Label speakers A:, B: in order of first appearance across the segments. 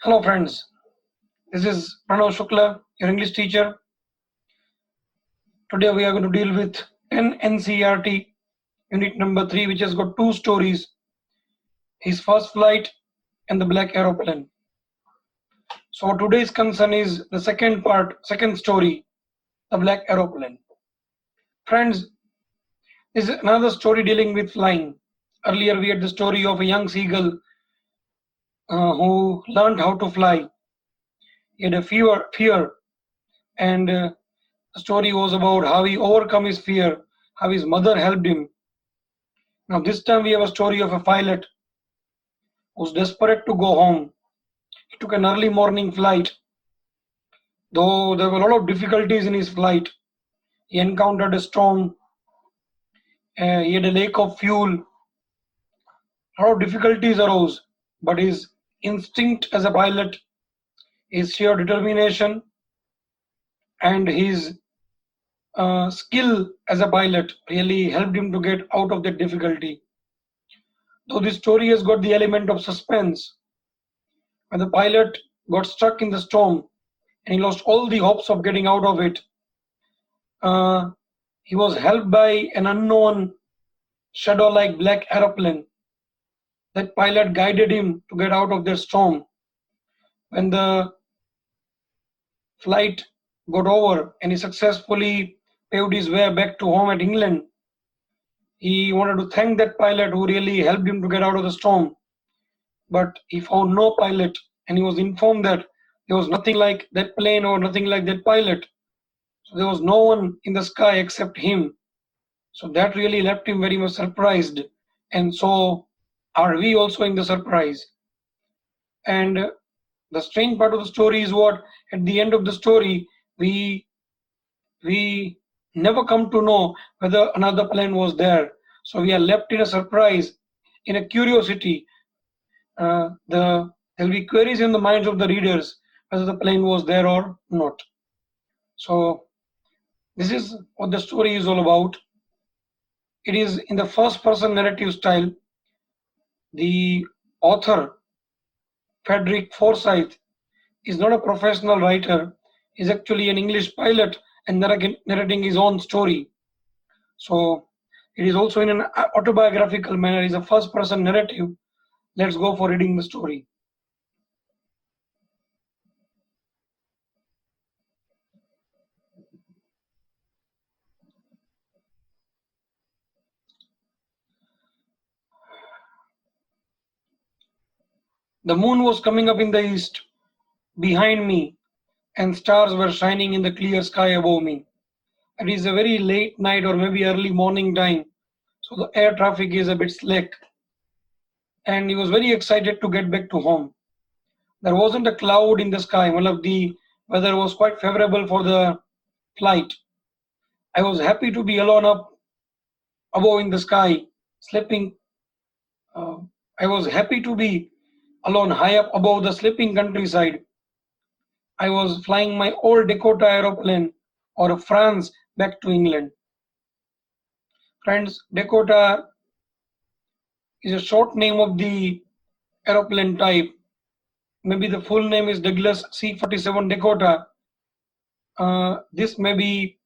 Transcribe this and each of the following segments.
A: Hello friends, this is Pranav Shukla, your English teacher. Today we are going to deal with 10 NCERT unit number 3, which has got two stories, his first flight and the black aeroplane. So today's concern is the second story, the black aeroplane. Friends, this is another story dealing with flying. Earlier we had the story of a young seagull who learned how to fly. He had a fear and the story was about how he overcome his fear, how his mother helped him. Now this time we have a story of a pilot who's desperate to go home. He took an early morning flight. Though there were a lot of difficulties in his flight, he encountered a storm, he had a lack of fuel, a lot of difficulties arose, but his instinct as a pilot, his sheer determination, and his skill as a pilot really helped him to get out of that difficulty. Though this story has got the element of suspense, when the pilot got stuck in the storm and he lost all the hopes of getting out of it, he was helped by an unknown shadow-like black aeroplane. That pilot guided him to get out of that storm. When the flight got over and he successfully paved his way back to home at England, he wanted to thank that pilot who really helped him to get out of the storm. But he found no pilot, and he was informed that there was nothing like that plane or nothing like that pilot. So there was no one in the sky except him. So that really left him very much surprised. And so are we also in the surprise. And the strange part of the story is what at the end of the story we never come to know whether another plane was there. So we are left in a surprise, in a curiosity. There will be queries in the minds of the readers whether the plane was there or not. So this is what the story is all about. It is in the first person narrative style. The author, Frederick Forsyth, is not a professional writer. He's actually an English pilot and narrating his own story. So it is also in an autobiographical manner. It's a first person narrative. Let's go for reading the story. The moon was coming up in the east behind me, and stars were shining in the clear sky above me. It is a very late night or maybe early morning time, so the air traffic is a bit slack. And he was very excited to get back to home. There wasn't a cloud in the sky. One of the weather was quite favorable for the flight. I was happy to be alone up above in the sky, sleeping. I was happy to be alone high up above the sleeping countryside. I was flying my old Dakota aeroplane or France back to England. Friends, Dakota is a short name of the aeroplane type. Maybe the full name is Douglas C-47 Dakota. This may be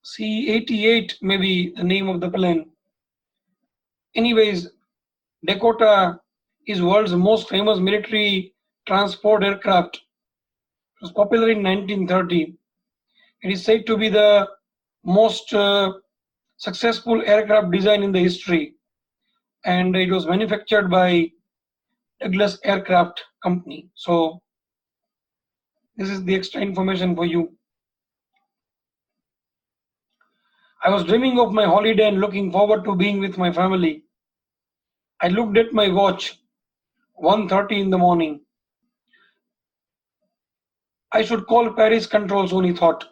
A: C-88, maybe the name of the plane. Anyways, Dakota is world's most famous military transport aircraft. It was popular in 1930. It is said to be the most successful aircraft design in the history, and it was manufactured by Douglas Aircraft Company. So this is the extra information for you. I was dreaming of my holiday and looking forward to being with my family. I looked at my watch, 1:30 in the morning. I should call Paris control soon, he thought.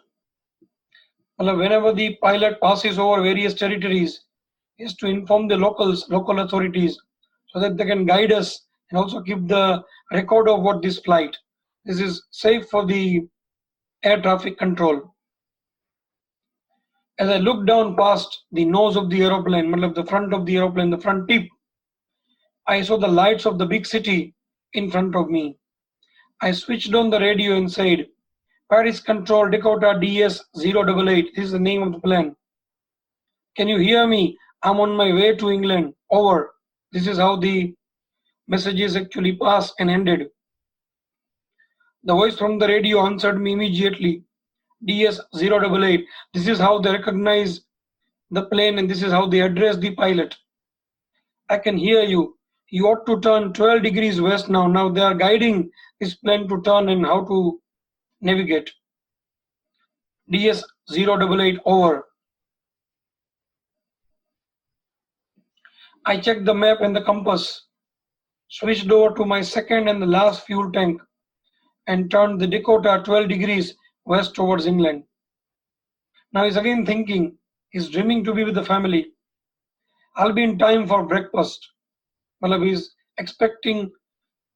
A: Well, whenever the pilot passes over various territories, he has to inform the local authorities, so that they can guide us and also keep the record of what this flight. This is safe for the air traffic control. As I looked down past the nose of the aeroplane, the front of the aeroplane, the front tip, I saw the lights of the big city in front of me. I switched on the radio and said, Paris Control Dakota DS-088. This is the name of the plane. Can you hear me? I'm on my way to England. Over. This is how the messages actually passed and ended. The voice from the radio answered me immediately. DS-088. This is how they recognize the plane and this is how they address the pilot. I can hear you. You ought to turn 12 degrees west now. Now they are guiding this plane to turn and how to navigate. DS-088 over. I checked the map and the compass, switched over to my second and the last fuel tank, and turned the Dakota 12 degrees west towards England. Now he's again thinking, he's dreaming to be with the family. I'll be in time for breakfast. Malab is expecting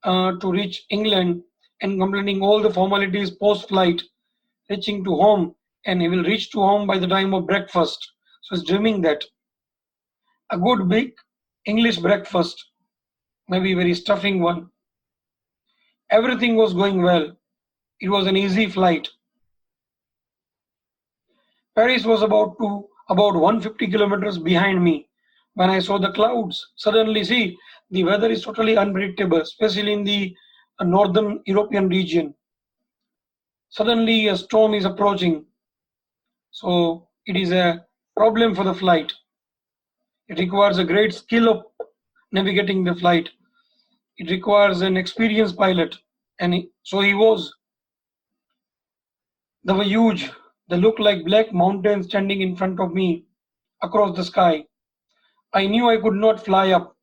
A: to reach England and completing all the formalities post-flight, reaching to home, and he will reach to home by the time of breakfast. So he's dreaming that. A good big English breakfast, maybe a very stuffing one. Everything was going well. It was an easy flight. Paris was about 150 kilometers behind me when I saw the clouds. Suddenly, see, the weather is totally unpredictable, especially in the northern European region. Suddenly, a storm is approaching. So, it is a problem for the flight. It requires a great skill of navigating the flight. It requires an experienced pilot. So he was. They were huge. They looked like black mountains standing in front of me across the sky. I knew I could not fly up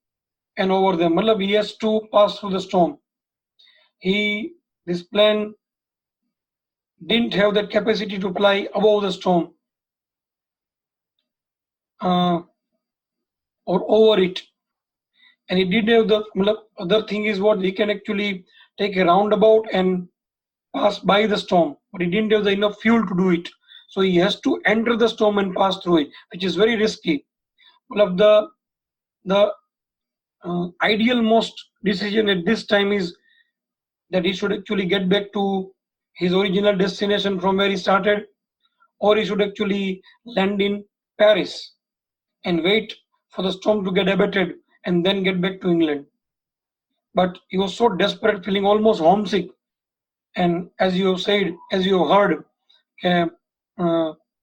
A: and over them. Malab, he has to pass through the storm. This plane didn't have that capacity to fly above the storm or over it. And he did have the other thing is what he can actually take a roundabout and pass by the storm, but he didn't have the enough fuel to do it. So he has to enter the storm and pass through it, which is very risky. Well, the ideal most decision at this time is that he should actually get back to his original destination from where he started, or he should actually land in Paris and wait for the storm to get abated and then get back to England. But he was so desperate, feeling almost homesick. And as you have said, as you have heard,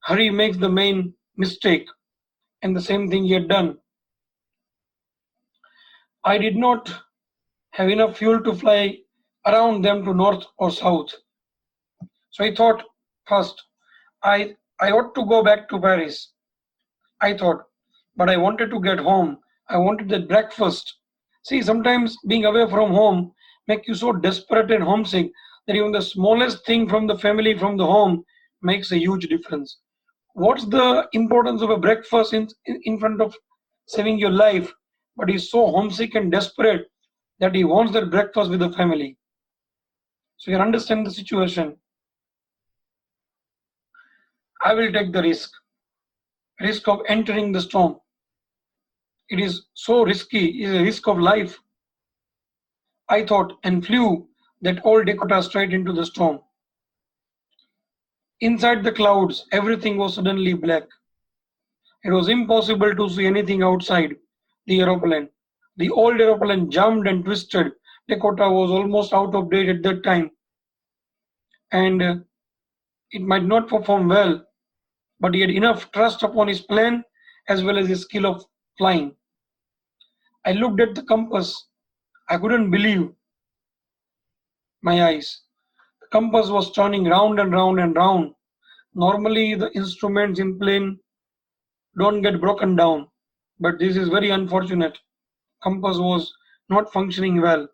A: hurry makes the main mistake. And the same thing he had done. I did not have enough fuel to fly around them to north or south. So I thought first, I ought to go back to Paris. I thought, but I wanted to get home. I wanted that breakfast. See, sometimes being away from home make you so desperate and homesick that even the smallest thing from the family, from the home, makes a huge difference. What's the importance of a breakfast in front of saving your life? But he's so homesick and desperate that he wants that breakfast with the family. So you understand the situation. I will take the risk of entering the storm. It is so risky, it is a risk of life. I thought and flew that old Dakota straight into the storm. Inside the clouds, everything was suddenly black. It was impossible to see anything outside the aeroplane. The old aeroplane jumped and twisted. Dakota was almost out of date at that time. And it might not perform well, but he had enough trust upon his plan as well as his skill of flying. I looked at the compass. I couldn't believe my eyes. The compass was turning round and round and round. Normally, the instruments in plane don't get broken down, but this is very unfortunate. Compass was not functioning well.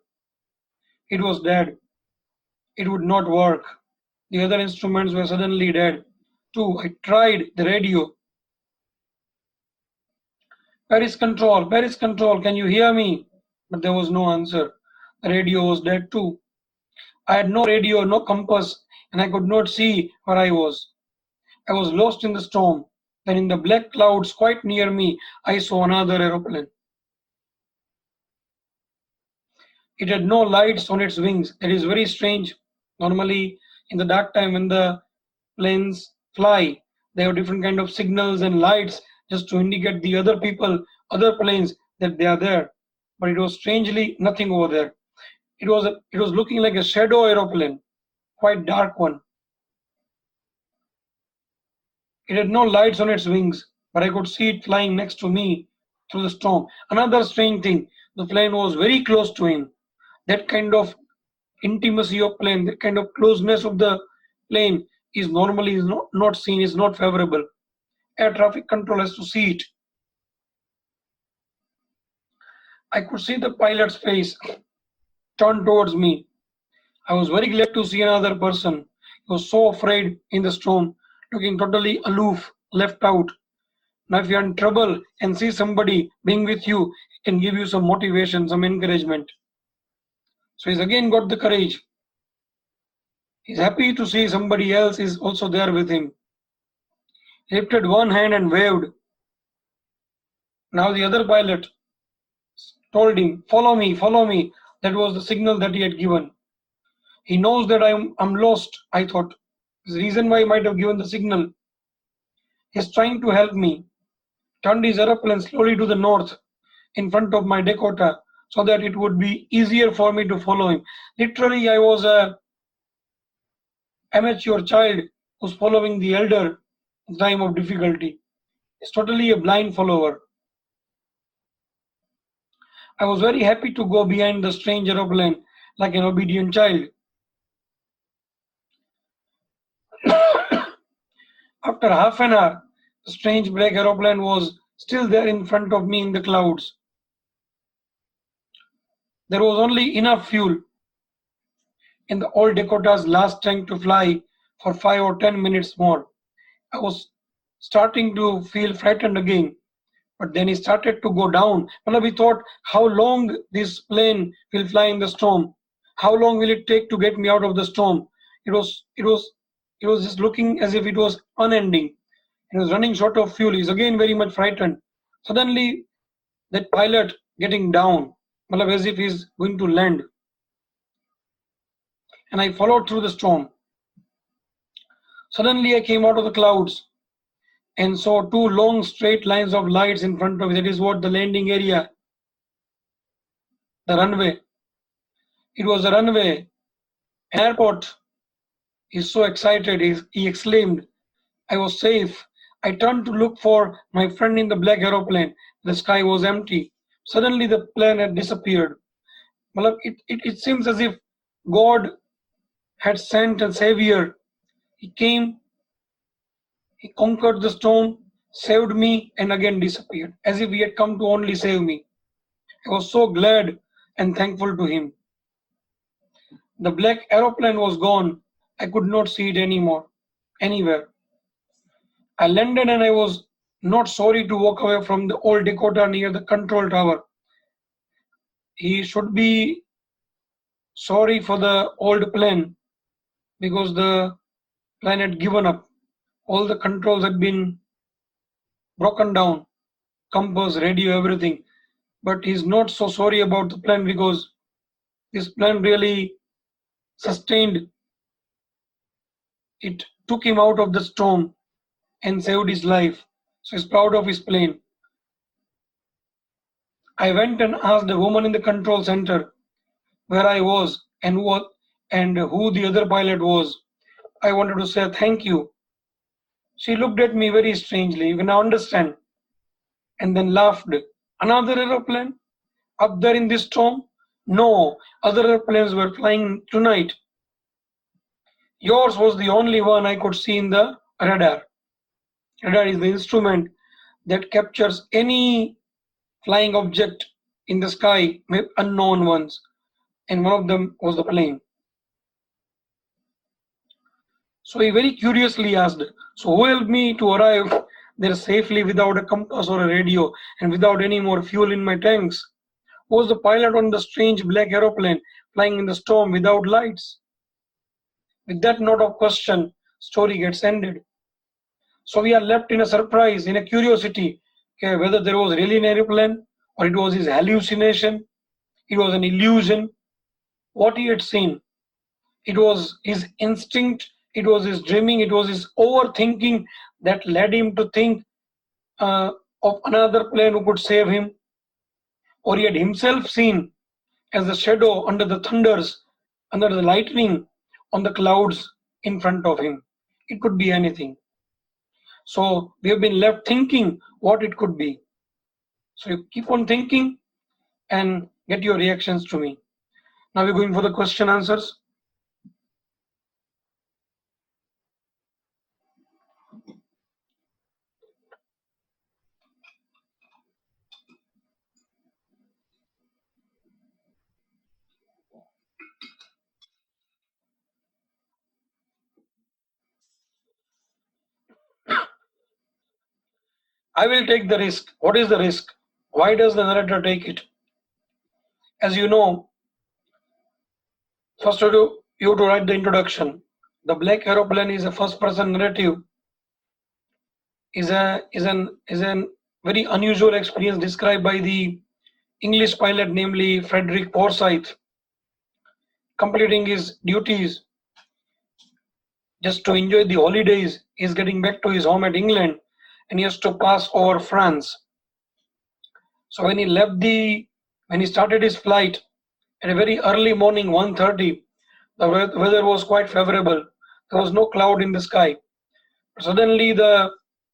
A: It was dead. It would not work. The other instruments were suddenly dead too. I tried the radio. Paris Control, can you hear me? But there was no answer. The radio was dead too. I had no radio, no compass, and I could not see where I was. I was lost in the storm. Then in the black clouds quite near me, I saw another aeroplane. It had no lights on its wings. That is very strange. Normally, in the dark time when the planes fly, they have different kind of signals and lights just to indicate the other people, other planes that they are there. But it was strangely nothing over there. It was looking like a shadow aeroplane, quite dark one. It had no lights on its wings, but I could see it flying next to me through the storm. Another strange thing, the plane was very close to him. That kind of intimacy of plane, that kind of closeness of the plane is normally is not seen, is not favorable. Air traffic control has to see it. I could see the pilot's face turned towards me. I was very glad to see another person. He was so afraid in the storm, looking totally aloof, left out. Now, if you're in trouble and see somebody being with you, it can give you some motivation, some encouragement. So he's again got the courage. He's happy to see somebody else is also there with him. He lifted one hand and waved. Now the other pilot told him, "Follow me, follow me." That was the signal that he had given. He knows that I'm lost, I thought. There's a reason why he might have given the signal. He's trying to help me. Turned his aeroplane slowly to the north in front of my Dakota so that it would be easier for me to follow him. Literally, I was a amateur child who's following the elder in time of difficulty. He's totally a blind follower. I was very happy to go behind the strange aeroplane like an obedient child. After half an hour, the strange black aeroplane was still there in front of me in the clouds. There was only enough fuel in the old Dakota's last tank to fly for 5 or 10 minutes more. I was starting to feel frightened again, but then it started to go down. Well, we thought, how long this plane will fly in the storm? How long will it take to get me out of the storm? It was just looking as if it was unending. It was running short of fuel. He's again very much frightened. Suddenly, that pilot getting down, well, as if he's going to land. And I followed through the storm. Suddenly, I came out of the clouds and saw two long straight lines of lights in front of me. That is what the landing area, the runway. It was a runway, an airport. He's so excited. He exclaimed, I was safe. I turned to look for my friend in the black aeroplane. The sky was empty. Suddenly, the plane had disappeared. Well, it seems as if God had sent a savior. He came, he conquered the storm, saved me, and again disappeared, as if he had come to only save me. I was so glad and thankful to him. The black aeroplane was gone. I could not see it anymore, anywhere. I landed and I was not sorry to walk away from the old Dakota near the control tower. He should be sorry for the old plane because the plane had given up. All the controls had been broken down, compass, radio, everything. But he's not so sorry about the plane because this plane really sustained. It took him out of the storm and saved his life. So he's proud of his plane. I went and asked the woman in the control center where I was and who the other pilot was. I wanted to say thank you. She looked at me very strangely, you can understand, and then laughed. Another aeroplane? Up there in this storm? No, other airplanes were flying tonight. Yours was the only one I could see in the radar. Radar is the instrument that captures any flying object in the sky, unknown ones, and one of them was the plane. So he very curiously asked, so who helped me to arrive there safely without a compass or a radio and without any more fuel in my tanks? Who was the pilot on the strange black aeroplane flying in the storm without lights? With that note of question, story gets ended. So we are left in a surprise, in a curiosity, okay, whether there was really an aeroplane or it was his hallucination, it was an illusion. what he had seen. It was his instinct, it was his dreaming, it was his overthinking that led him to think uh, of another plane who could save him, or he had himself seen as a shadow under the thunders, under the lightning, on the clouds in front of him. It could be anything. So we have been left thinking what it could be. So you keep on thinking and get your reactions to me. Now we're going for the question answers. I will take the risk. What is the risk? Why does the narrator take it? As you know, first you have to write the introduction. The Black Aeroplane is a first-person narrative. Is an very unusual experience described by the English pilot, namely Frederick Forsyth, completing his duties just to enjoy the holidays. He's getting back to his home at England, and he has to pass over France. So when he started his flight at a very early morning, 1:30, the weather was quite favorable. There was no cloud in the sky. Suddenly,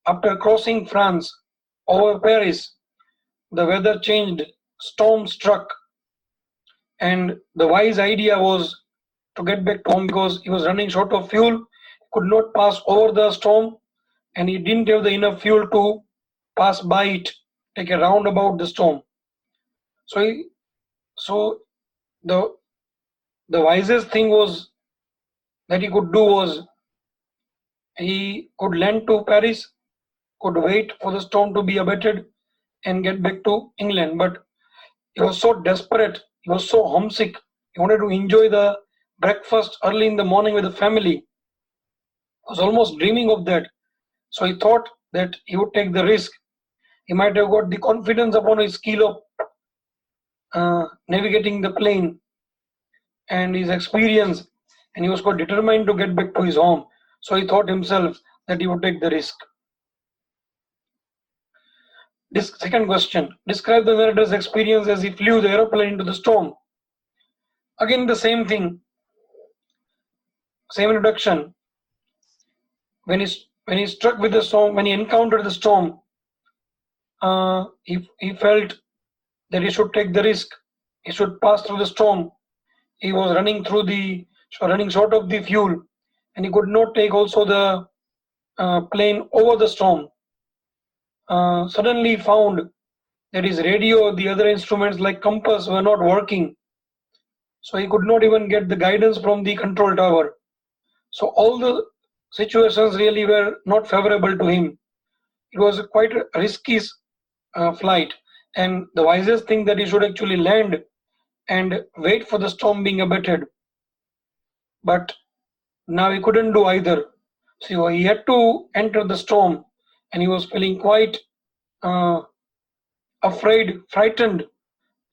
A: after crossing France over Paris, the weather changed. Storm struck, and the wise idea was to get back to home because he was running short of fuel. He could not pass over the storm, and he didn't have the enough fuel to pass by it, take a round about the storm. So the the wisest thing was that he could do was he could land to Paris, could wait for the storm to be abated, and get back to England. But he was so desperate, he was so homesick, he wanted to enjoy the breakfast early in the morning with the family. He was almost dreaming of that. So he thought that he would take the risk. He might have got the confidence upon his skill of navigating the plane and his experience, and he was quite determined to get back to his home. So he thought himself that he would take the risk. This second question: describe the narrator's experience as he flew the aeroplane into the storm. Again, the same thing, same introduction. When he struck with the storm, when he encountered the storm, he felt that he should take the risk. He should pass through the storm. He was running short of the fuel, and he could not take also the plane over the storm. Suddenly he found that his radio, the other instruments like compass were not working. So he could not even get the guidance from the control tower. So all the situations really were not favorable to him. It was quite a risky flight, and the wisest thing that he should actually land and wait for the storm being abated. But now he couldn't do either. So he had to enter the storm, and he was feeling quite afraid, frightened,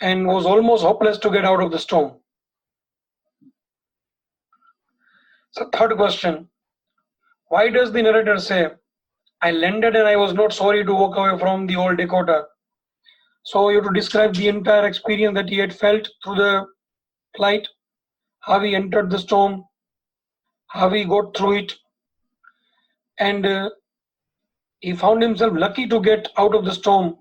A: and was almost hopeless to get out of the storm. So third question: why does the narrator say, "I landed and I was not sorry to walk away from the old Dakota"? So you have to describe the entire experience that he had felt through the flight, how he entered the storm, how he got through it, and he found himself lucky to get out of the storm.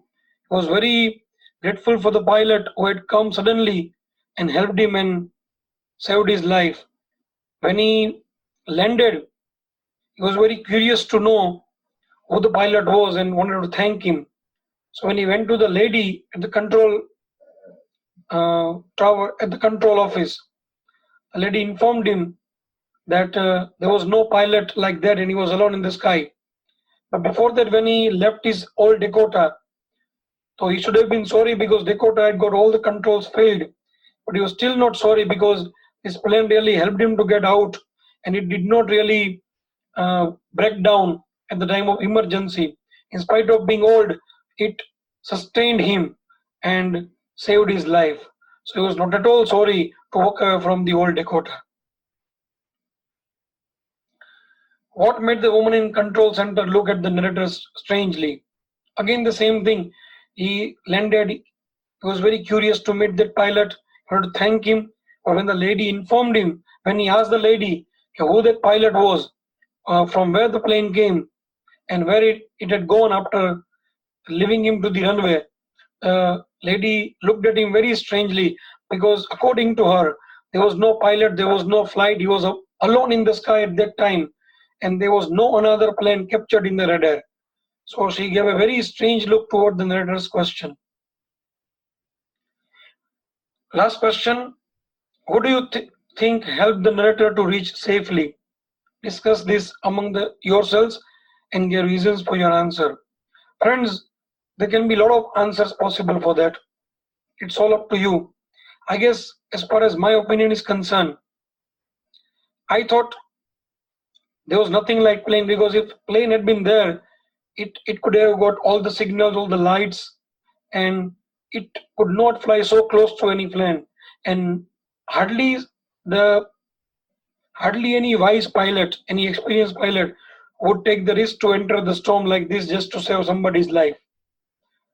A: He was very grateful for the pilot who had come suddenly and helped him and saved his life. When he landed, he was very curious to know who the pilot was and wanted to thank him. So when he went to the lady at the control tower, at the control office, the lady informed him that there was no pilot like that and he was alone in the sky. But before that, when he left his old Dakota, so he should have been sorry because Dakota had got all the controls failed. But he was still not sorry because his plane really helped him to get out, and it did not really break down at the time of emergency. In spite of being old, it sustained him and saved his life. So he was not at all sorry to walk away from the old Dakota. What made the woman in control center look at the narrators strangely? Again, the same thing. He landed, he was very curious to meet that pilot, he had to thank him. But when the lady informed him, when he asked the lady who that pilot was, from where the plane came, and where it had gone after leaving him to the runway, lady looked at him very strangely because, according to her, there was no pilot, there was no flight, he was alone in the sky at that time, and there was no another plane captured in the radar. So she gave a very strange look toward the narrator's question. Last question. Who do you think helped the narrator to reach safely? Discuss this among yourselves and give reasons for your answer. Friends, there can be a lot of answers possible for that. It's all up to you. I guess, as far as my opinion is concerned, I thought there was nothing like plane, because if plane had been there, it could have got all the signals, all the lights, and it could not fly so close to any plane. And hardly the hardly any wise pilot, any experienced pilot would take the risk to enter the storm like this just to save somebody's life.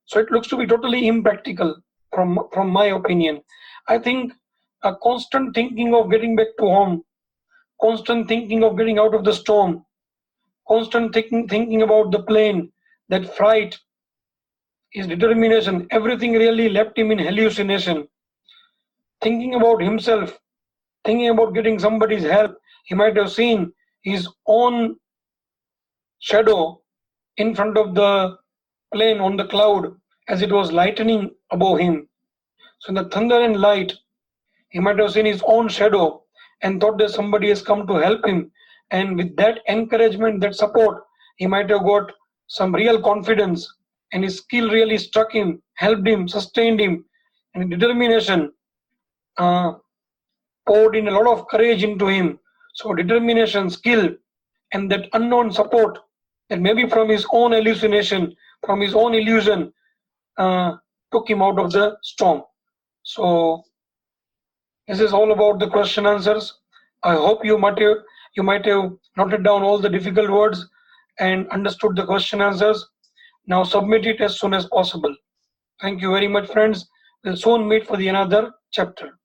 A: So it looks to be totally impractical from my opinion. I think a constant thinking of getting back to home, constant thinking of getting out of the storm, constant thinking about the plane, that fright, his determination, everything really left him in hallucination. Thinking about himself, thinking about getting somebody's help, he might have seen his own shadow in front of the plane on the cloud as it was lightening above him. So in the thunder and light, he might have seen his own shadow and thought that somebody has come to help him. And with that encouragement, that support, he might have got some real confidence, and his skill really struck him, helped him, sustained him, and determination poured in a lot of courage into him. So determination, skill, and that unknown support, that maybe from his own hallucination, from his own illusion, took him out of the storm. So this is all about the question answers. I hope you might have noted down all the difficult words and understood the question answers. Now submit it as soon as possible. Thank you very much, friends. We'll soon meet for the another chapter.